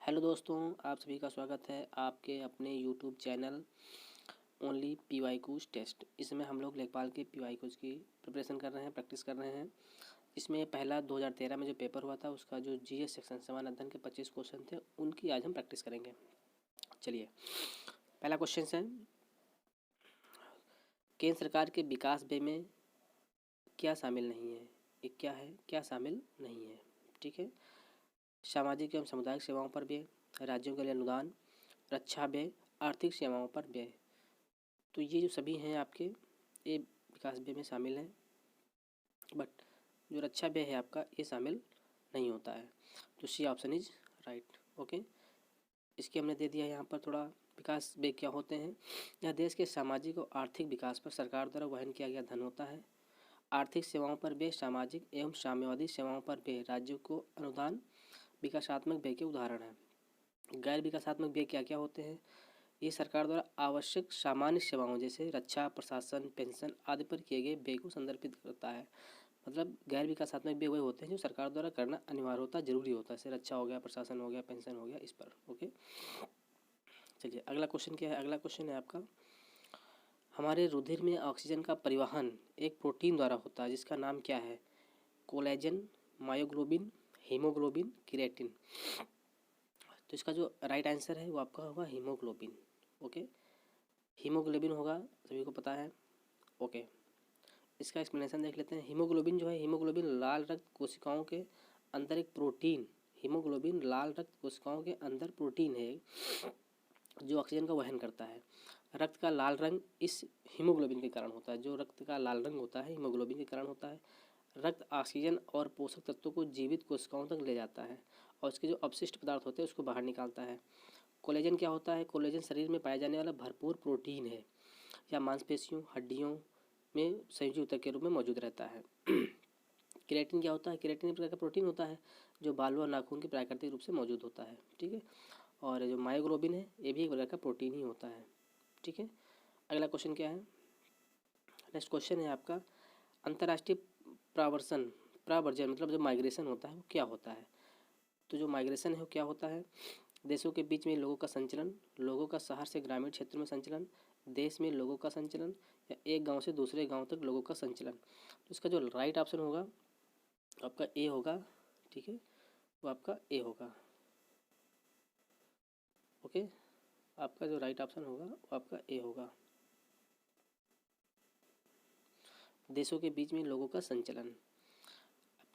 Hello दोस्तों, आप सभी का स्वागत है आपके अपने YouTube channel only P Qs test. इसमें हम लोग लेखपाल के पी क्यूज की प्रिपरेशन कर रहे हैं, प्रैक्टिस कर रहे हैं। इसमें पहला 2013 में जो पेपर हुआ था उसका जो जीएस सेक्शन सामान्य अध्ययन के 25 क्वेश्चन थे उनकी आज हम प्रैक्टिस करेंगे। चलिए, पहला क्वेश्चन है, केंद्र सरकार के विकास व्यय में क्या शामिल नहीं है? ये क्या है, क्या शामिल नहीं है? ठीक है, सामाजिक एवं सामुदायिक सेवाओं पर व्यय, राज्यों के लिए अनुदान, रक्षा व्यय, आर्थिक सेवाओं पर व्यय। तो ये जो सभी हैं आपके ये विकास व्यय में शामिल हैं, बट जो रक्षा व्यय है आपका ये शामिल नहीं होता है। तो C option is right. Okay, इसके हमने दे दिया यहाँ पर थोड़ा। विकास व्यय क्या होते हैं? यह देश के सामाजिक और आर्थिक विकास पर सरकार द्वारा वहन किया गया धन होता है। आर्थिक सेवाओं पर व्यय, सामाजिक एवं साम्यवादी सेवाओं पर व्यय, राज्यों को अनुदान, विकासात्मक व्यय के उदाहरण हैं। गैर विकासात्मक व्यय क्या क्या होते हैं? ये सरकार द्वारा आवश्यक सामान्य सेवाओं जैसे रक्षा, प्रशासन, पेंशन आदि पर किए गए व्यय को संदर्भित करता है। मतलब गैर विकासात्मक व्यय वही होते हैं जो सरकार द्वारा करना अनिवार्य होता है, जरूरी होता है, जैसे रक्षा हो गया, प्रशासन हो गया, पेंशन हो गया, इस पर। ओके, चलिए अगला क्वेश्चन क्या है? अगला क्वेश्चन है आपका, हमारे रुधिर में ऑक्सीजन का परिवहन एक प्रोटीन द्वारा होता है जिसका नाम क्या है? Collagen, myoglobin, haemoglobin, creatine. तो इसका जो राइट आंसर है वो आपका होगा हीमोग्लोबिन। ओके, हीमोग्लोबिन होगा, सभी को पता है। ओके, इसका एक्सप्लेनेशन देख लेते हैं। हीमोग्लोबिन जो है, हीमोग्लोबिन लाल रक्त कोशिकाओं के अंदर एक प्रोटीन, हीमोग्लोबिन लाल रक्त कोशिकाओं के अंदर प्रोटीन है जो ऑक्सीजन का वहन करता है। रक्त का लाल रंग इस हीमोग्लोबिन के कारण होता है। जो रक्त का लाल रंग होता है हीमोग्लोबिन के कारण होता है। रक्त ऑक्सीजन और पोषक तत्वों को जीवित कोशिकाओं तक ले जाता है और उसके जो अपशिष्ट पदार्थ होते हैं उसको बाहर निकालता है। कोलेजन क्या होता है? कोलेजन शरीर में पाया जाने वाला भरपूर प्रोटीन है या मांसपेशियों, हड्डियों में संयोजी ऊतक के रूप में मौजूद रहता है। केराटिन क्या होता है? केराटिन एक प्रकार का प्रोटीन होता है जो बालों और नाखून के प्राकृतिक रूप से मौजूद होता है। ठीक है, और जो मायोग्लोबिन है ये भी एक प्रकार का प्रोटीन ही होता है। ठीक है, अगला क्वेश्चन क्या है? नेक्स्ट क्वेश्चन है आपका, अंतर्राष्ट्रीय प्रावर्जन मतलब जो माइग्रेशन होता है वो क्या होता है? तो जो माइग्रेशन है वो क्या होता है? देशों के बीच में लोगों का संचलन, लोगों का शहर से ग्रामीण क्षेत्र में संचलन, देश में लोगों का संचलन, या एक गांव से दूसरे गांव तक लोगों का संचलन। तो इसका जो राइट ऑप्शन होगा आपका ए होगा। ठीक है, वो आपका ए होगा। ओके, आपका जो राइट ऑप्शन होगा वो आपका ए होगा। देशों के बीच में लोगों का संचलन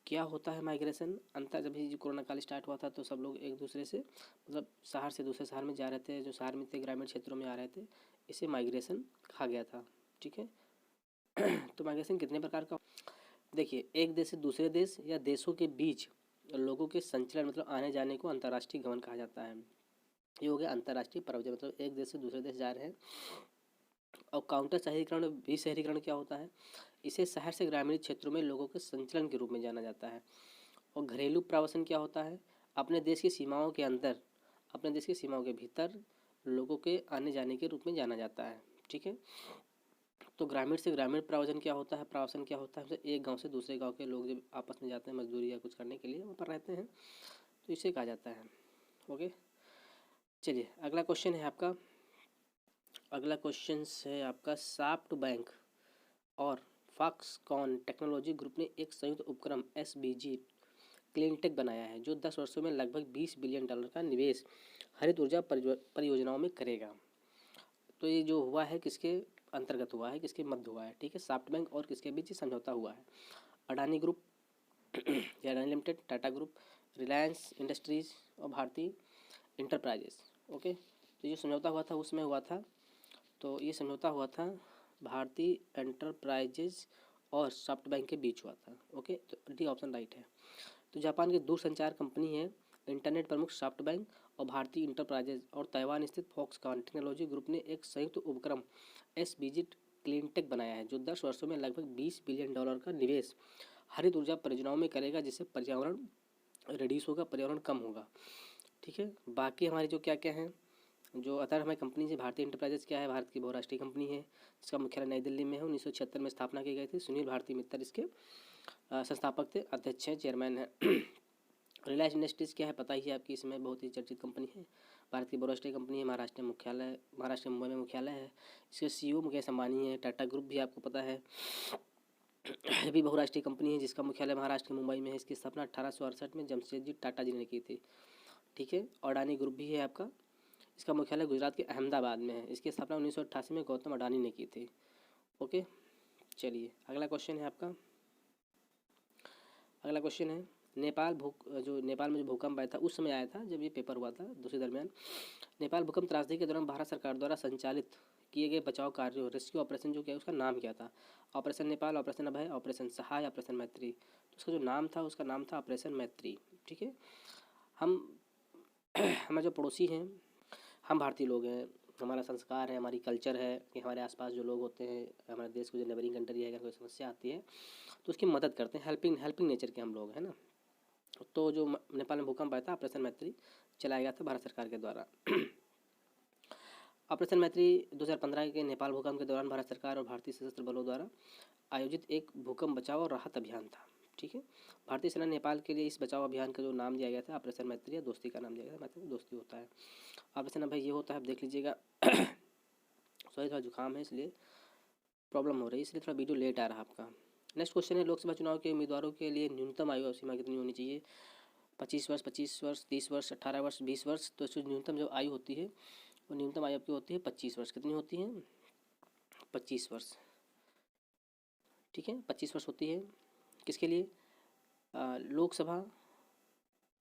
क्या होता है? माइग्रेशन अंतर, जब भी कोरोना काल स्टार्ट हुआ था तो सब लोग एक दूसरे से मतलब शहर से दूसरे शहर में जा रहे थे, जो शहर में थे ग्रामीण क्षेत्रों में आ रहे थे, इसे माइग्रेशन कहा गया था। ठीक है, तो माइग्रेशन कितने प्रकार का? देखिए, एक देश से दूसरे देश या देशों के बीच लोगों के संचलन मतलब आने जाने को अंतर्राष्ट्रीय गमन कहा जाता है। ये हो गया अंतर्राष्ट्रीय प्रव्रजन, मतलब एक देश से दूसरे देश जा रहे हैं। और काउंटर शहरीकरण, शहरीकरण क्या होता है? इसे शहर से ग्रामीण क्षेत्रों में लोगों के संचलन के रूप में जाना जाता है। और घरेलू प्रवासन क्या होता है? अपने देश की सीमाओं के अंदर, अपने देश की सीमाओं के भीतर लोगों के आने जाने के रूप में जाना जाता है। ठीक है, तो ग्रामीण से ग्रामीण प्रवासन क्या होता है? प्रवासन क्या होता है? मतलब एक गांव से दूसरे गांव के लोग जब आपस में जाते हैं मजदूरी या कुछ करने के लिए वहाँ पर रहते हैं, तो इसे कहा जाता है। ओके, चलिए अगला क्वेश्चन है आपका। अगला क्वेश्चन है आपका, सॉफ्ट बैंक और फॉक्सकॉन टेक्नोलॉजी ग्रुप ने एक संयुक्त उपक्रम SBG क्लीनटेक बनाया है जो 10 वर्षों में लगभग $20 बिलियन का निवेश हरित ऊर्जा परियोजनाओं में करेगा। तो ये जो हुआ है किसके अंतर्गत हुआ है, किसके मध्य हुआ है? ठीक है, सॉफ्ट बैंक और किसके बीच समझौता हुआ है? अडानी ग्रुप या Adani limited, Tata group, Reliance industries और भारतीय इंटरप्राइजेस। ओके, तो ये समझौता हुआ था उसमें हुआ था, तो ये समझौता हुआ था भारतीय एंटरप्राइजेज और सॉफ्ट बैंक के बीच हुआ था। ओके, तो डी ऑप्शन राइट है। तो जापान की दूरसंचार कंपनी है इंटरनेट प्रमुख सॉफ्ट बैंक और भारतीय इंटरप्राइजेज और ताइवान स्थित फॉक्सकॉन टेक्नोलॉजी ग्रुप ने एक संयुक्त उपक्रम SBG क्लीनटेक बनाया है जो 10 वर्षों में लगभग $20 बिलियन का निवेश हरित ऊर्जा परियोजनाओं में करेगा जिससे पर्यावरण रिड्यूस होगा, पर्यावरण कम होगा। ठीक है, बाकी हमारी जो क्या क्या हैं जो अदर हमारी कंपनी है, भारतीय इंटरप्राइजेस क्या है? भारत की बहुराष्ट्रीय कंपनी है जिसका मुख्यालय नई दिल्ली में है। 1976 में स्थापना की गई थी। सुनील भारती मित्तल इसके संस्थापक थे, अध्यक्ष हैं, चेयरमैन हैं। रिलायंस इंडस्ट्रीज़ क्या है पता ही है आपकी, इसमें बहुत ही चर्चित कंपनी है, भारत की बहुराष्ट्रीय कंपनी है, महाराष्ट्र के मुंबई में मुख्यालय है। इसके CEO मुकेश अंबानी है। टाटा ग्रुप भी आपको पता है, ये भी बहुराष्ट्रीय कंपनी है जिसका मुख्यालय महाराष्ट्र के मुंबई में है। इसकी स्थापना 1868 में जमशेदजी टाटा जी ने की थी, ठीक है। अडानी ग्रुप भी है आपका, इसका मुख्यालय गुजरात के अहमदाबाद में है। इसकी स्थापना 1988 में गौतम अडानी ने की थी। ओके, चलिए अगला क्वेश्चन है आपका। अगला क्वेश्चन है नेपाल में जो भूकंप आया था उस समय आया था जब ये पेपर हुआ था दूसरे दरमियान। नेपाल भूकंप त्रासदी के दौरान भारत सरकार द्वारा संचालित किए गए बचाव कार्यों रेस्क्यू ऑपरेशन जो क्या उसका नाम क्या था? ऑपरेशन नेपाल, ऑपरेशन अभय, ऑपरेशन सहाय, ऑपरेशन मैत्री। तो उसका जो नाम था उसका नाम था ऑपरेशन मैत्री, ठीक है। हमारे जो पड़ोसी हैं, हम भारतीय लोग हैं, हमारा संस्कार है, हमारी कल्चर है कि हमारे आसपास जो लोग होते हैं, हमारे देश को जो नेबरिंग कंट्री है, अगर कोई समस्या आती है तो उसकी मदद करते हैं। हेल्पिंग नेचर के हम लोग हैं ना। तो जो नेपाल में भूकंप आया था ऑपरेशन मैत्री चलाया गया था भारत सरकार के द्वारा। ऑपरेशन मैत्री 2015 के नेपाल भूकंप के दौरान भारत सरकार और भारतीय सशस्त्र बलों द्वारा आयोजित एक भूकंप बचाव और राहत अभियान था, ठीक है। भारतीय सेना नेपाल के लिए इस बचाव अभियान का जो नाम दिया गया था ऑपरेशन मैत्री या दोस्ती का नाम दिया गया था। मैत्री दोस्ती होता है। ऑपरेशन अभय ये होता है, आप देख लीजिएगा। सॉरी थोड़ा जुकाम है इसलिए प्रॉब्लम हो रही है, इसलिए थोड़ा वीडियो लेट आ रहा है आपका। नेक्स्ट क्वेश्चन है, लोकसभा चुनाव के उम्मीदवारों के लिए न्यूनतम आयु सीमा कितनी होनी चाहिए? 25 वर्ष, 25 वर्ष, 30 वर्ष, 18 वर्ष, 20 वर्ष। तो इसकी न्यूनतम जो आयु होती है वो न्यूनतम आयु आपकी होती है 25 वर्ष। कितनी होती है? 25 वर्ष, ठीक है। 25 वर्ष होती है किसके लिए? लोकसभा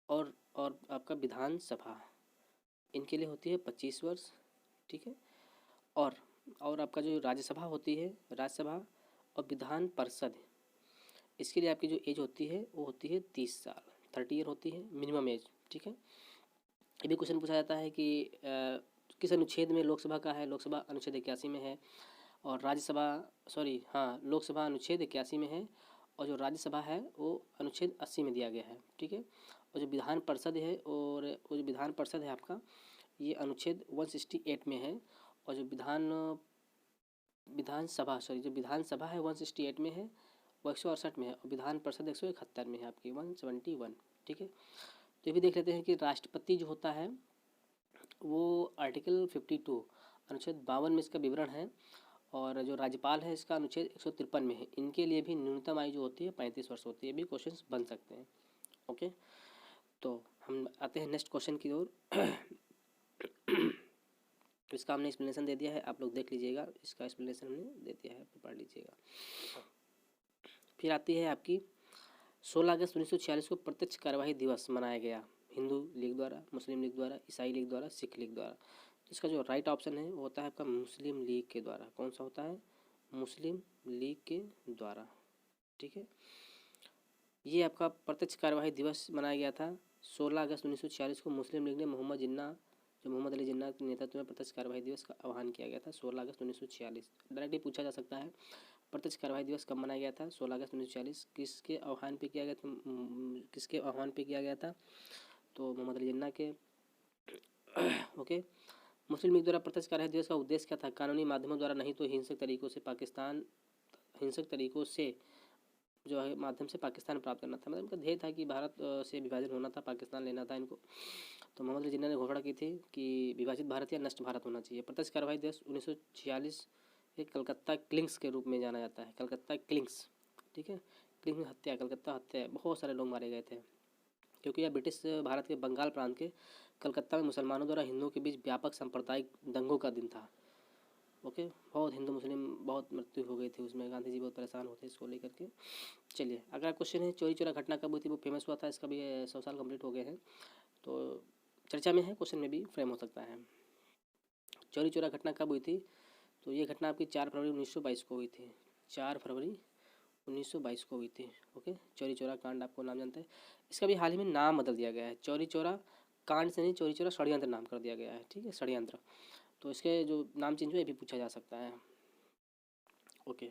और आपका विधानसभा, इनके लिए होती है 25 वर्ष, ठीक है। और आपका जो राज्यसभा होती है, राज्यसभा और विधान परिषद, इसके लिए आपकी जो एज होती है वो होती है 30 साल, 30 ईयर होती है मिनिमम एज, ठीक है। ये भी क्वेश्चन पूछा जाता है कि किस अनुच्छेद में लोकसभा का है? लोकसभा अनुच्छेद 81 में है, और लोकसभा अनुच्छेद 81 में है, और जो राज्यसभा है वो अनुच्छेद 80 में दिया गया है, ठीक है। और जो विधान परिषद है वो जो विधान परिषद है आपका ये अनुच्छेद 168 में है, और जो विधानसभा है 168 में है, वो 168 में है, और विधान परिषद 171 में है आपकी 171, ठीक है। तो ये भी देख लेते हैं कि राष्ट्रपति जो होता है वो आर्टिकल 52 अनुच्छेद 52 में इसका विवरण है, और जो राज्यपाल है इसका अनुच्छेद 153 में है। इनके लिए भी न्यूनतम आयु जो होती है 35 वर्ष होती है। भी क्वेश्चन बन सकते हैं, ओके। तो हम आते हैं नेक्स्ट क्वेश्चन की ओर। इसका हमने एक्सप्लेनेशन दे दिया है, आप लोग देख लीजिएगा, इसका एक्सप्लेनेशन हमने दे दिया है, पढ़ लीजिएगा। फिर आती है आपकी 16 अगस्त 1946 को प्रत्यक्ष कार्यवाही दिवस मनाया गया हिंदू लीग द्वारा, मुस्लिम लीग द्वारा, ईसाई लीग द्वारा, सिख लीग द्वारा। इसका जो राइट ऑप्शन है वो होता है आपका मुस्लिम लीग के द्वारा। कौन सा होता है? मुस्लिम लीग के द्वारा, ठीक है। ये आपका प्रत्यक्ष कार्यवाही दिवस मनाया गया था 16 अगस्त 1946 को। मुस्लिम लीग ने मोहम्मद अली जिन्ना के नेतृत्व में प्रत्यक्ष कार्यवाही दिवस का आह्वान किया गया था 16 अगस्त 1946। डायरेक्ट ही पूछा जा सकता है प्रत्यक्ष कार्यवाही दिवस कब मनाया गया था? 16 अगस्त 1946। किसके आह्वान पे किया गया था? तो मोहम्मद अली जिन्ना के, ओके। मुस्लिम लीग द्वारा प्रत्यक्ष कार्यवाही दिवस का उद्देश्य क्या था? कानूनी माध्यमों द्वारा नहीं तो हिंसक तरीकों से जो है माध्यम से पाकिस्तान प्राप्त करना था। मतलब इनका ध्येय था कि भारत से विभाजन होना था, पाकिस्तान लेना था इनको। तो मोहम्मद अली जिन्ना ने घोषणा की थी कि विभाजित भारत या नष्ट भारत होना चाहिए। प्रत्यक्ष कार्यवाही दिवस 1946 एक कलकत्ता क्लिंग्स के रूप में जाना जाता है। कलकत्ता क्लिंग्स, ठीक है। क्लिंग में हत्या, कलकत्ता हत्या, बहुत सारे लोग मारे गए थे क्योंकि यह ब्रिटिश भारत के बंगाल प्रांत के कलकत्ता में मुसलमानों द्वारा हिंदुओं के बीच व्यापक सांप्रदायिक दंगों का दिन था, ओके। बहुत हिंदू मुस्लिम बहुत मृत्यु हो गई थी उसमें, गांधी जी बहुत परेशान होते इसको लेकर के। चलिए अगला क्वेश्चन है, चौरी चौरा घटना कब हुई थी? वो फेमस हुआ था, इसका भी 100 साल कंप्लीट हो गए हैं, तो चर्चा में है, क्वेश्चन में भी फ्रेम हो सकता है। चौरी चौरा घटना कब हुई थी? तो ये घटना आपकी 4 फरवरी 1922 को हुई थी। 4 फरवरी 1922 को हुई थी, ओके। चौरी चौरा कांड आपको नाम जानते हैं। इसका भी हाल ही में नाम बदल दिया गया है, चौरी चौरा कांड से नहीं, चौरी चौरा षड्यंत्र नाम कर दिया गया है, ठीक है, षड्यंत्र। तो इसके जो नाम चेंज हुए ये भी पूछा जा सकता है, ओके।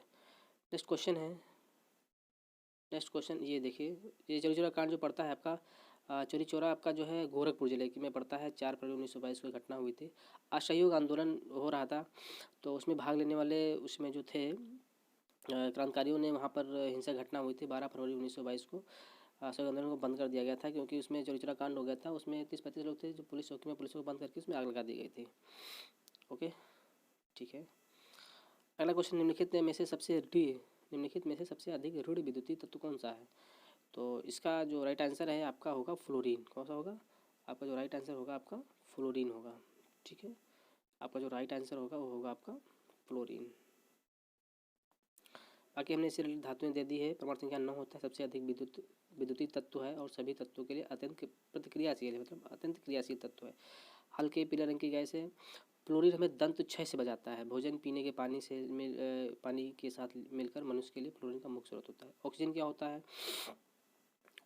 नेक्स्ट क्वेश्चन ये देखिए, ये चौरी चौरा कांड जो पड़ता है आपका, चौरी चौरा आपका जो है गोरखपुर जिले में पड़ता है। 4 फरवरी 1922 को घटना हुई थी। असहयोग आंदोलन हो रहा था, तो उसमें भाग लेने वाले उसमें जो थे क्रांतिकारियों ने वहाँ पर हिंसक घटना हुई थी 12 फरवरी 1922 को। असहयोग आंदोलन को बंद कर दिया गया था, क्योंकि उसमें चौरी कांड हो गया था। उसमें 30-35 लोग थे जो पुलिस चौकी में पुलिस को बंद करके उसमें आग लगा दी गई थी। ओके, ठीक है। अगला क्वेश्चन, निम्नलिखित में से सबसे अधिक ऋण विद्युतीय तत्व कौन सा है? तो इसका जो राइट आंसर है आपका होगा फ्लोरीन। कौन सा होगा? आपका जो राइट आंसर होगा आपका फ्लोरीन होगा। ठीक है, आपका जो राइट आंसर होगा वो होगा आपका फ्लोरीन। बाकी हमने इसे धातुएं दे दी है। परमाणु संख्या 9 होता है, सबसे अधिक विद्युतीय तत्व है और सभी तत्वों के लिए अत्यंत प्रतिक्रियाशील है, मतलब अत्यंत क्रियाशील तत्व है। हल्के पीले रंग की गैस है। फ्लोरीन हमें दंत क्षय से बचाता है। भोजन पीने के पानी के साथ मिलकर मनुष्य के लिए फ्लोरीन का मुख्य स्रोत होता है। ऑक्सीजन क्या होता है?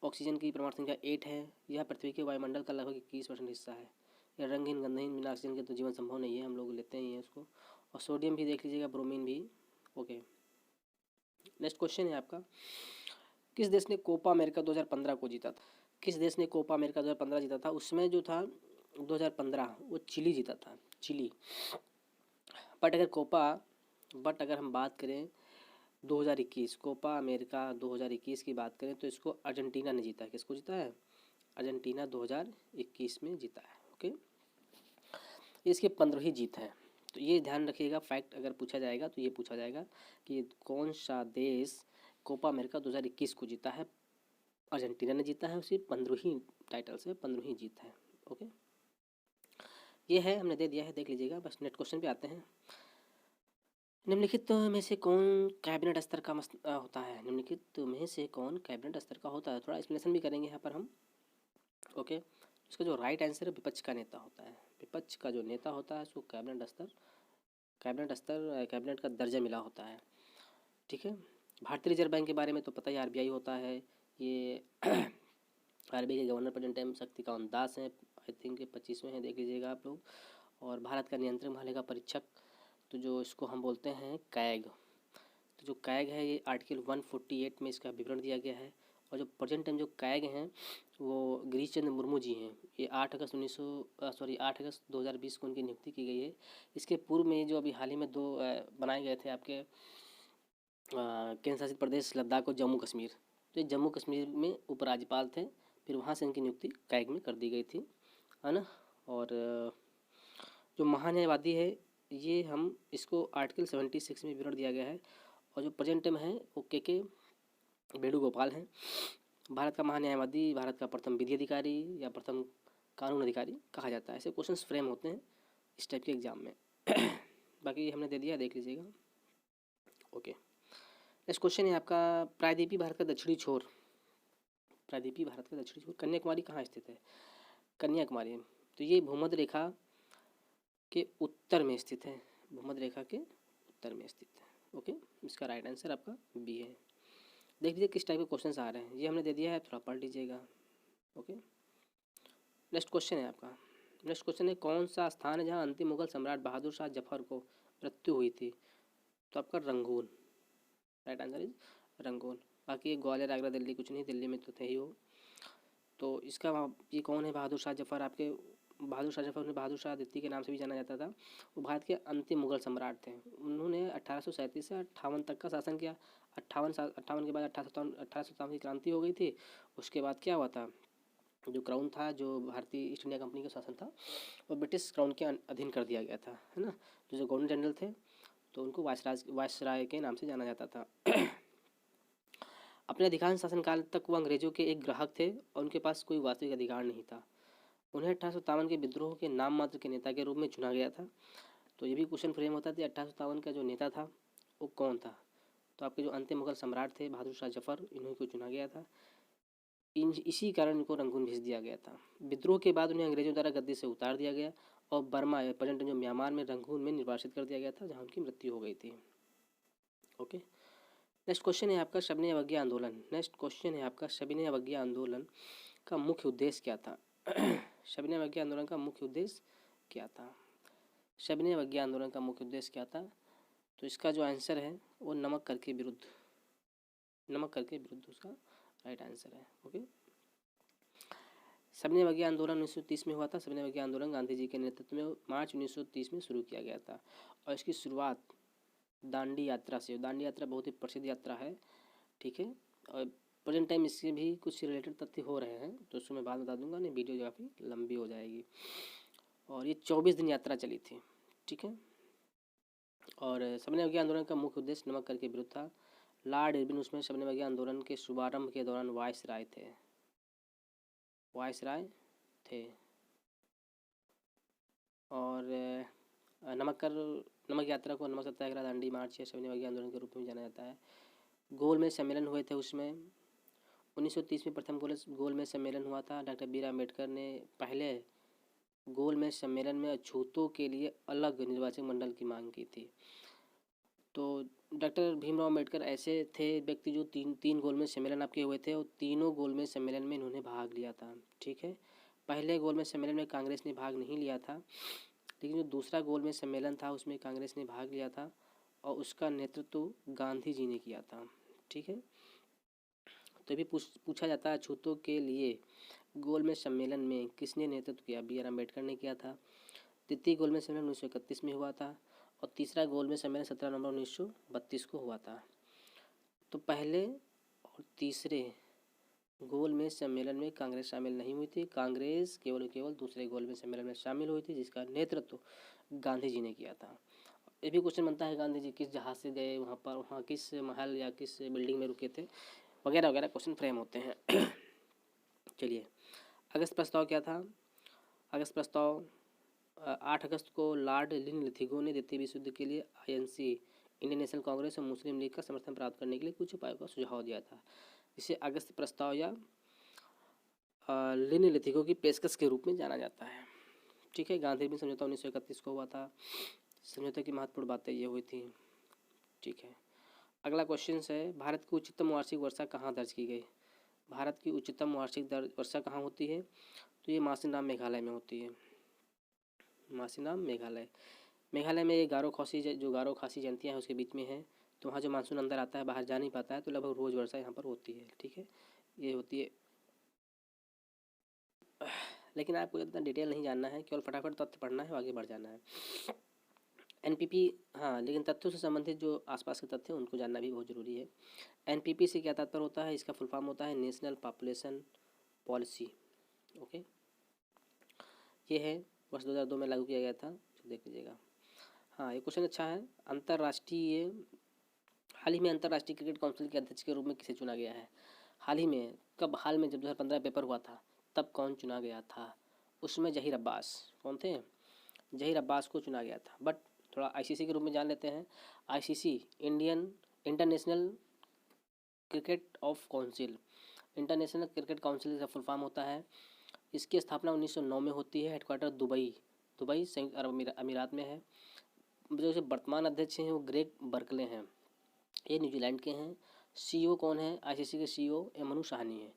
ऑक्सीजन की परमाणु संख्या 8 है। यह पृथ्वी के वायुमंडल का लगभग 21% हिस्सा है। यह रंगहीन गंधहीन, बिना ऑक्सीजन के तो जीवन संभव नहीं है, हम लोग लेते ही हैं उसको। और सोडियम भी देख लीजिएगा, ब्रोमीन भी। ओके, नेक्स्ट क्वेश्चन है आपका, किस देश ने कोपा अमेरिका 2015 को जीता था? किस देश ने कोपा अमेरिका 2015 जीता था? उसमें जो था 2015 वो चिली जीता था, चिली। बट अगर हम बात करें 2021 कोपा अमेरिका 2021 की बात करें तो इसको अर्जेंटीना ने जीता है। किसको जीता है? अर्जेंटीना 2021 में जीता है। ओके, इसकी 15वीं जीत है। तो ये ध्यान रखिएगा, फैक्ट अगर पूछा जाएगा तो ये पूछा जाएगा कि कौन सा देश कोपा अमेरिका 2021 को जीता है? अर्जेंटीना ने जीता है, उसकी 15वीं टाइटल से 15वीं जीत है। ओके, ये है, हमने दे दिया है, देख लीजिएगा। बस नेक्स्ट क्वेश्चन पे आते हैं। निम्नलिखित में से कौन कैबिनेट स्तर का होता है? निम्नलिखित में से कौन कैबिनेट स्तर का होता है? थोड़ा एक्सप्लेनेशन भी करेंगे यहाँ पर हम। ओके, इसका जो राइट आंसर है विपक्ष का नेता होता है। विपक्ष का जो नेता होता है उसको कैबिनेट का दर्जा मिला होता है। ठीक है, भारतीय रिजर्व बैंक के बारे में तो पता ही, आरबीआई होता है। ये आरबीआई के governor present time Shaktikanta Das हैं, आई थिंक 25वें हैं, देख लीजिएगा आप लोग। और भारत का नियंत्रण प्रणाली का परीक्षक तो जो इसको हम बोलते हैं कैग। तो जो कैग है ये आर्टिकल 148 में इसका विवरण दिया गया है। और जो प्रेजेंट टाइम जो कैग हैं वो गिरीश चंद्र मुर्मू जी हैं। ये 8 अगस्त 2020 को उनकी नियुक्ति की गई है। इसके पूर्व में जो अभी हाल ही में 2 बनाए गए थे आपके केंद्र शासित प्रदेश लद्दाख और जम्मू कश्मीर। तो ये जम्मू कश्मीर में उपराज्यपाल थे, फिर वहाँ से इनकी नियुक्ति कैग में कर दी गई थी, है ना। और जो महान्यायवादी है ये हम इसको आर्टिकल 76 में विवरण दिया गया है। और जो प्रेजेंट टाइम है वो के वेणुगोपाल हैं। भारत का महान्यायवादी, भारत का प्रथम विधि अधिकारी या प्रथम कानून अधिकारी कहा जाता है। ऐसे क्वेश्चंस फ्रेम होते हैं इस टाइप के एग्जाम में। बाकी हमने दे दिया, देख लीजिएगा। ओके, नेक्स्ट क्वेश्चन है आपका, प्रायद्वीपीय भारत का दक्षिणी छोर कन्याकुमारी कहाँ स्थित है? कन्याकुमारी तो ये भूमध्य रेखा के उत्तर में स्थित है। ओके, इसका राइट आंसर आपका बी है। देख लीजिए किस टाइप के क्वेश्चंस आ रहे हैं, ये हमने दे दिया है, थोड़ा पढ़ लीजिएगा। ओके, नेक्स्ट क्वेश्चन है कौन सा स्थान है जहाँ अंतिम मुगल सम्राट बहादुर शाह जफर को मृत्यु हुई थी? तो आपका Rangoon, right answer is Rangoon. बाकी ग्वालियर, आगरा, दिल्ली कुछ नहीं, दिल्ली में तो थे ही हो। तो इसका ये कौन है बहादुर शाह जफर? आपके बहादुर शाह जफर, बहादुर शाह द्वितीय के नाम से भी जाना जाता था। वो भारत के अंतिम मुगल सम्राट थे। उन्होंने 1837 से 58 तक का शासन किया। 58 के बाद 1857 की क्रांति हो गई थी। उसके बाद क्या हुआ था, जो क्राउन था, जो भारतीय ईस्ट इंडिया कंपनी का शासन था, वो ब्रिटिश क्राउन के अधीन कर दिया गया था, है ना। जो गवर्नर जनरल थे तो उनको वायसराय के नाम से जाना जाता था। अपने अधिकांश शासनकाल तक वो अंग्रेजों के एक ग्राहक थे और उनके पास कोई वास्तविक अधिकार नहीं था। उन्हें 1857 के विद्रोह के नाम मात्र के नेता के रूप में चुना गया था। तो ये भी क्वेश्चन फ्रेम होता था, 1857 का जो नेता था वो कौन था? तो आपके जो अंतिम मुगल सम्राट थे बहादुर शाह जफर, इन्हीं को चुना गया था। इसी कारण इनको रंगून भेज दिया गया था। विद्रोह के बाद उन्हें अंग्रेजों द्वारा गद्दी से उतार दिया गया और बर्मा प्रेजेंट जो म्यांमार में रंगून में निर्वासित कर दिया गया था, जहाँ उनकी मृत्यु हो गई थी। ओके, नेक्स्ट क्वेश्चन है आपका सविनय अवज्ञा आंदोलन का मुख्य उद्देश्य क्या था? सविनय अवज्ञा आंदोलन का मुख्य उद्देश्य क्या था? तो इसका जो आंसर है वो नमक कर के विरुद्ध उसका राइट आंसर है। ओके, सविनय अवज्ञा आंदोलन 1930 में हुआ था। सविनय अवज्ञा आंदोलन गांधी जी के नेतृत्व में मार्च 1930 में शुरू किया गया था और इसकी शुरुआत दांडी यात्रा से। दांडी यात्रा बहुत ही प्रसिद्ध यात्रा है, ठीक है। और प्रेजेंट टाइम इससे भी कुछ रिलेटेड तथ्य हो रहे हैं, तो उसको मैं बाद में बता दूंगा, नहीं वीडियो काफ़ी लंबी हो जाएगी। और ये 24 दिन यात्रा चली थी, ठीक है। और सबने अवज्ञा आंदोलन का मुख्य उद्देश्य नमक कर के विरुद्ध था। लॉर्ड इरविन उसमें सबने अवज्ञा आंदोलन के शुभारंभ के दौरान वायसराय थे, वायसराय थे। और नमक यात्रा को नमक सत्याग्रह, दांडी मार्च या सविनय अवज्ञा आंदोलन के रूप में जाना जाता है। गोलमेज सम्मेलन हुए थे उसमें 1930 में प्रथम गोलमेज सम्मेलन हुआ था। डॉक्टर बी आर अम्बेडकर ने पहले गोलमेज सम्मेलन में अछूतों के लिए अलग निर्वाचक मंडल की मांग की थी। तो डॉक्टर भीमराव अम्बेडकर ऐसे थे व्यक्ति जो तीन गोलमेज सम्मेलन आपके हुए थे, और तीनों गोलमेज सम्मेलन में इन्होंने भाग लिया था, ठीक है। पहले गोलमेज सम्मेलन में कांग्रेस ने भाग नहीं लिया था, लेकिन जो दूसरा गोलमेज सम्मेलन था उसमें कांग्रेस ने भाग लिया था और उसका नेतृत्व गांधी जी ने किया था, ठीक है। तो भी पूछा जाता है अछूतों के लिए गोलमेज सम्मेलन में किसने नेतृत्व किया? बी आर अम्बेडकर ने किया था। द्वितीय गोलमेज सम्मेलन 1931 में हुआ था और तीसरा गोलमेज सम्मेलन 17 नवंबर 1932 को हुआ था। तो पहले और तीसरे गोलमेज सम्मेलन में कांग्रेस शामिल नहीं हुई थी। कांग्रेस केवल दूसरे गोलमेज सम्मेलन में शामिल हुई थी, जिसका नेतृत्व गांधी जी ने किया था। ये भी क्वेश्चन बनता है गांधी जी किस जहाज़ से गए वहाँ पर, वहाँ किस महल या किस बिल्डिंग में रुके थे, वगैरह वगैरह क्वेश्चन फ्रेम होते हैं। चलिए, अगस्त प्रस्ताव क्या था? अगस्त प्रस्ताव 8 अगस्त को लॉर्ड लिथिगो ने द्वितीय विश्व युद्ध के लिए आईएनसी इंडियन नेशनल कांग्रेस और मुस्लिम लीग का समर्थन प्राप्त करने के लिए कुछ उपायों का सुझाव दिया था। इसे अगस्त प्रस्ताव या लिन लिथिगो की पेशकश के रूप में जाना जाता है, ठीक है। गांधी भी समझौता 1931 को हुआ था। समझौते की महत्वपूर्ण बातें ये हुई थी, ठीक है। अगला क्वेश्चन है, भारत की उच्चतम वार्षिक वर्षा कहाँ दर्ज की गई? भारत की उच्चतम वार्षिक वर्षा कहाँ होती है? तो ये मासीनाम मेघालय में होती है। मासीनाम मेघालय, मेघालय में ये गारो खासी जयंतियाँ हैं उसके बीच में है। तो वहाँ जो मानसून अंदर आता है, बाहर जा नहीं पाता है, तो लगभग रोज़ वर्षा यहाँ पर होती है, ठीक है। ये होती है, लेकिन आपको इतना डिटेल नहीं जानना है, केवल फटाफट तथ्य पढ़ना है, आगे बढ़ जाना है। एनपीपी, हाँ, लेकिन तथ्यों से संबंधित जो आसपास के तथ्य हैं उनको जानना भी बहुत ज़रूरी है। एनपीपी से क्या तात्पर्य होता है? इसका फुल फॉर्म होता है नेशनल पॉपुलेशन पॉलिसी, ओके। ये है वर्ष 2002 में लागू किया गया था, तो देख लीजिएगा। हाँ, ये क्वेश्चन अच्छा है। हाल ही में अंतर्राष्ट्रीय क्रिकेट काउंसिल के अध्यक्ष के रूप में किसे चुना गया है? हाल ही में कब? हाल में जब 2015 पेपर हुआ था तब कौन चुना गया था? उसमें जहीर अब्बास, कौन थे? जहीर अब्बास को चुना गया था। बट थोड़ा आईसीसी के रूप में जान लेते हैं। ICC international cricket of council, international cricket council का फुल फॉर्म होता है। इसकी स्थापना 1909 में होती है। हेडक्वार्टर दुबई संयुक्त अरब अमीरात में है। जो वर्तमान अध्यक्ष हैं वो ग्रेग बर्कले हैं, ये न्यूजीलैंड के हैं। सीईओ कौन है? आईसीसी के सीईओ मनु साहनी है,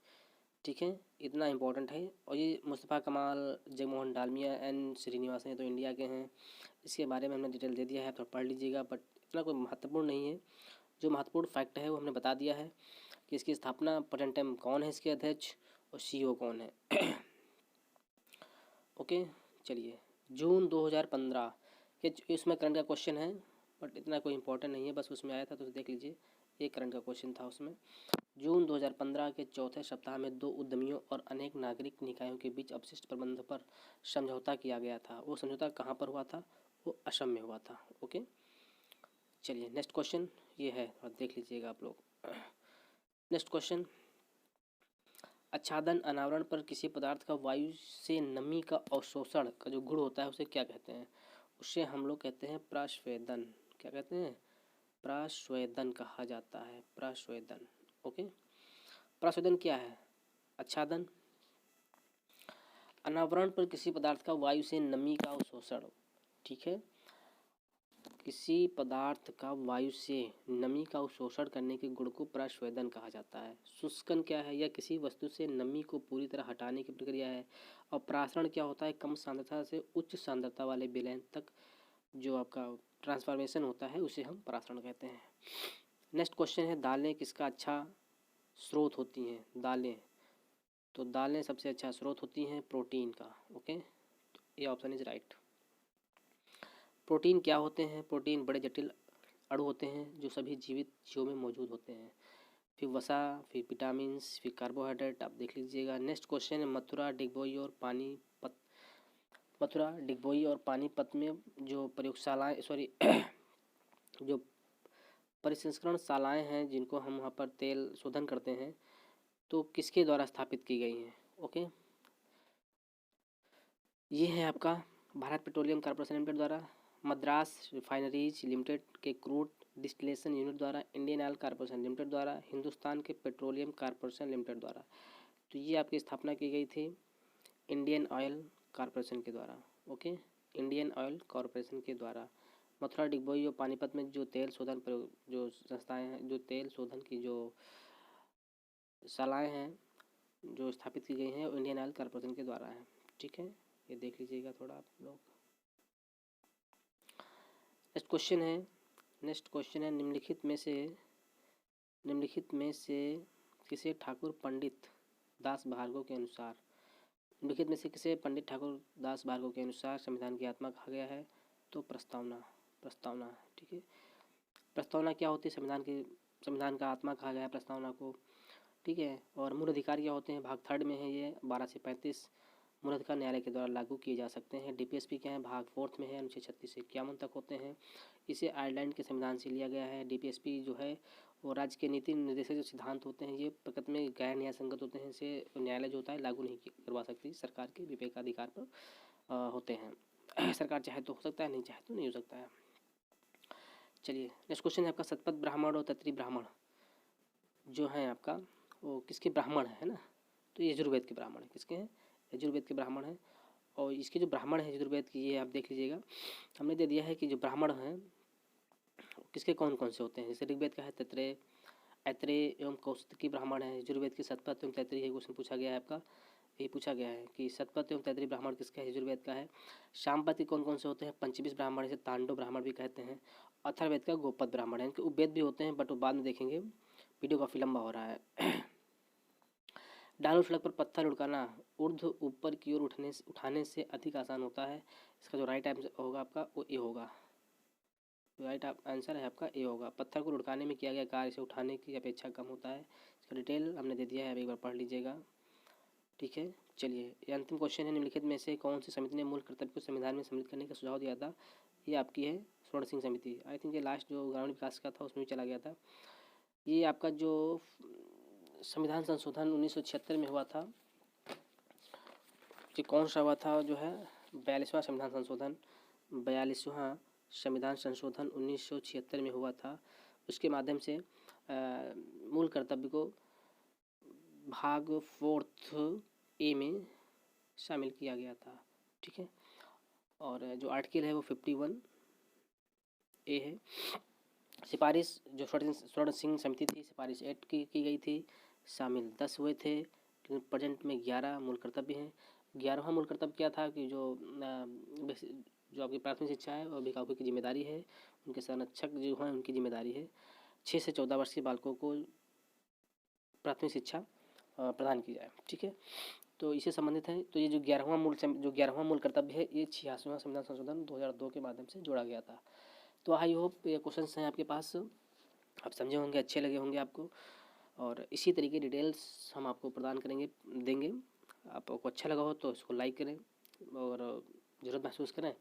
ठीक है। इतना इंपॉर्टेंट है। और ये मुस्तफ़ा कमाल, जगमोहन डालमिया, एन श्रीनिवासन, तो इंडिया के हैं। इसके बारे में हमने डिटेल दे दिया है, तो पढ़ लीजिएगा, बट इतना कोई महत्वपूर्ण नहीं है। जो महत्वपूर्ण फैक्ट है वो हमने बता दिया है कि इसकी स्थापना, प्रेजेंट टाइम कौन है इसके अध्यक्ष, और सीईओ कौन है। ओके, चलिए। जून 2015 ये इसमें करंट का क्वेश्चन है, बट इतना कोई इंपॉर्टेंट नहीं है, बस उसमें आया था तो देख लीजिए। ये करंट का क्वेश्चन था उसमें। जून 2015 के चौथे सप्ताह में 2 उद्यमियों और अनेक नागरिक निकायों के बीच अपशिष्ट प्रबंधन पर समझौता किया गया था। वो समझौता कहाँ पर हुआ था? वो असम में हुआ था, ओके। चलिए, नेक्स्ट क्वेश्चन ये है, और देख लीजिएगा आप लोग। नेक्स्ट क्वेश्चन, आच्छादन अनावरण पर किसी पदार्थ का वायु से नमी का अवशोषण का जो गुण होता है उसे क्या कहते हैं? उसे हम लोग कहते हैं प्रस्वेदन। क्या कहते हैं? प्रस्वेदन कहा जाता है, प्रस्वेदन, ओके। प्रस्वेदन क्या है? आच्छादन, अनावरण पर किसी पदार्थ का वायु से नमी का अवशोषण, ठीक है। किसी पदार्थ का वायु से नमी का अवशोषण करने के गुण को प्रस्वेदन कहा जाता है। शुष्कन क्या है? यह किसी वस्तु से नमी को पूरी तरह हटाने की प्रक्रिया है। और प्रासरण क्या होता है? कम सांद्रता से उच्च सांद्रता वाले विलयन तक जो आपका ट्रांसफॉर्मेशन होता है उसे हम प्रासरण कहते हैं। नेक्स्ट क्वेश्चन है, दालें किसका अच्छा स्रोत होती हैं? दालें, तो दालें सबसे अच्छा स्रोत होती हैं प्रोटीन का, ओके। तो ये ऑप्शन इज राइट। प्रोटीन क्या होते हैं? प्रोटीन बड़े जटिल अणु होते हैं जो सभी जीवित जीवों में मौजूद होते हैं। फिर वसा, फिर विटामिन्स, फिर कार्बोहाइड्रेट, आप देख लीजिएगा। नेक्स्ट क्वेश्चन है मथुरा, डिगबोई और पानीपत। मथुरा, डिगबोई और पानीपत में जो प्रयोगशालाएँ जो परिसंस्करण शालाएँ हैं जिनको हम वहाँ पर तेल शोधन करते हैं, तो किसके द्वारा स्थापित की गई हैं? ओके, ये है आपका भारत पेट्रोलियम कॉर्पोरेशन लिमिटेड द्वारा, मद्रास रिफाइनरीज लिमिटेड के क्रूड डिस्टिलेशन यूनिट द्वारा, इंडियन ऑयल कॉर्पोरेशन लिमिटेड द्वारा, हिंदुस्तान के पेट्रोलियम कॉर्पोरेशन लिमिटेड द्वारा। तो ये आपकी स्थापना की गई थी इंडियन ऑयल कॉर्पोरेशन के द्वारा। ओके, इंडियन ऑयल कॉर्पोरेशन के द्वारा। मथुरा, डिगबोई और पानीपत में जो तेल शोधन प्रयोग जो संस्थाएं हैं, जो तेल शोधन की जो शालाएँ हैं जो स्थापित की गई हैं, वो इंडियन ऑयल कॉर्पोरेशन के द्वारा है। ठीक है, ये देख लीजिएगा थोड़ा आप लोग। नेक्स्ट क्वेश्चन है निम्नलिखित में से किसे ठाकुर पंडित दास भार्गव के अनुसार निम्नलिखित में से किसे पंडित ठाकुर दास भार्गव के अनुसार संविधान की आत्मा कहा गया है? तो प्रस्तावना। ठीक है, प्रस्तावना क्या होती है? संविधान का आत्मा कहा गया है प्रस्तावना को। ठीक है, और मूल अधिकार क्या होते हैं? भाग 3 में है ये 12 से 35 मूल अधिकार न्यायालय के द्वारा लागू किए जा सकते हैं। डीपीएसपी क्या है? भाग 4 में है, अनुच्छेद 36 से 51 तक होते हैं। इसे आयरलैंड के संविधान से लिया गया है। डीपीएसपी जो है वो राज्य के नीति निर्देशक जो सिद्धांत होते हैं, ये प्रकृति में गैर न्याय संगत होते हैं। इसे न्यायालय जो होता है लागू नहीं करवा सकती, सरकार के विवेकाधिकार पर होते हैं। सरकार चाहे तो हो सकता है, नहीं चाहे तो नहीं हो सकता है। चलिए, नेक्स्ट क्वेश्चन है आपका सतपथ ब्राह्मण और तत्री ब्राह्मण जो है आपका वो किसके ब्राह्मण है ना? तो ये यजुर्वेद के ब्राह्मण है। किसके हैं? यजुर्वेद के ब्राह्मण हैं। और इसके जो ब्राह्मण हैं यजुर्वेद की, ये आप देख लीजिएगा, हमने दे दिया है कि जो ब्राह्मण हैं किसके कौन कौन से होते हैं। जैसे ऋग्वेद का है तैत्रेय, ऐत्रेय एवं कौशिकी ब्राह्मण है। यजुर्वेद की सतपथ एवं तैत्रीय है, क्वेश्चन पूछा गया है आपका। ये पूछा गया है कि सतपथ एवं तैत्रीय ब्राह्मण किसका है? यजुर्वेद का है। शामपथ के कौन कौन से होते हैं? पंचविश ब्राह्मण, इसे तांडव ब्राह्मण भी कहते हैं। अथर्ववेद का गोपद ब्राह्मण है। इनके उपवेद भी होते हैं, बट वो बाद में देखेंगे, वीडियो काफ़ी लंबा हो रहा है। ढालू सड़क पर पत्थर लुढ़काना ऊर्ध्व ऊपर की ओर उठाने से अधिक आसान होता है। इसका जो राइट आंसर होगा आपका वो ए होगा। राइट आंसर है आपका ए होगा। पत्थर को लुढ़काने में किया गया कार्य इसे उठाने की अपेक्षा कम होता है। इसका डिटेल हमने दे दिया है, अब एक बार पढ़ लीजिएगा। ठीक है, चलिए, ये अंतिम क्वेश्चन है। निम्नलिखित में से कौन सी समिति ने मूल कर्तव्य को संविधान में सम्मिलित करने का सुझाव दिया था? ये आपकी है स्वर्ण सिंह समिति। आई थिंक ये लास्ट जो ग्रामीण विकास का था उसमें भी चला गया था। ये आपका जो संविधान संशोधन 1976 में हुआ था, ये कौन सा हुआ था? जो है 42वां संविधान संशोधन, 42वां संविधान संशोधन 1976 में हुआ था। उसके माध्यम से मूल कर्तव्य को भाग 4 ए में शामिल किया गया था। ठीक है, और जो आर्टिकल है वो 51 ए है। सिफारिश जो स्वर्ण सिंह समिति थी, सिफारिश 8 की गई थी, शामिल 10 हुए थे, लेकिन प्रेजेंट में 11 मूल कर्तव्य हैं। 11वां मूल कर्तव्य क्या था कि जो आपकी प्राथमिक शिक्षा है वो अभिभावकों की जिम्मेदारी है, उनके संरक्षक जो हैं उनकी जिम्मेदारी है। 6 से 14 वर्ष के बालकों को प्राथमिक शिक्षा प्रदान की जाए। ठीक है, तो इससे संबंधित है। तो ये जो 11वां मूल कर्तव्य है, ये 86वां संविधान संशोधन 2002 के माध्यम से जोड़ा गया था। तो आई होप ये क्वेश्चंस हैं आपके पास, आप समझे होंगे, अच्छे लगे होंगे आपको, और इसी तरीके डिटेल्स हम आपको प्रदान देंगे। आपको अच्छा लगा हो तो इसको लाइक करें, और ज़रूरत महसूस करें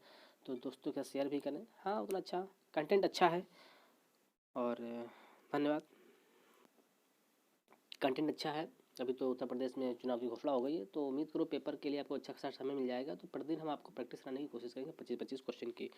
तो दोस्तों के साथ शेयर भी करें। हाँ, उतना अच्छा कंटेंट अच्छा है, और धन्यवाद। कंटेंट अच्छा है। अभी तो उत्तर प्रदेश में चुनाव की घोषणा हो गई है, तो उम्मीद करो पेपर के लिए आपको अच्छा खासा समय मिल जाएगा। तो प्रतिदिन हम आपको प्रैक्टिस कराने की कोशिश करेंगे 25-25 क्वेश्चन की।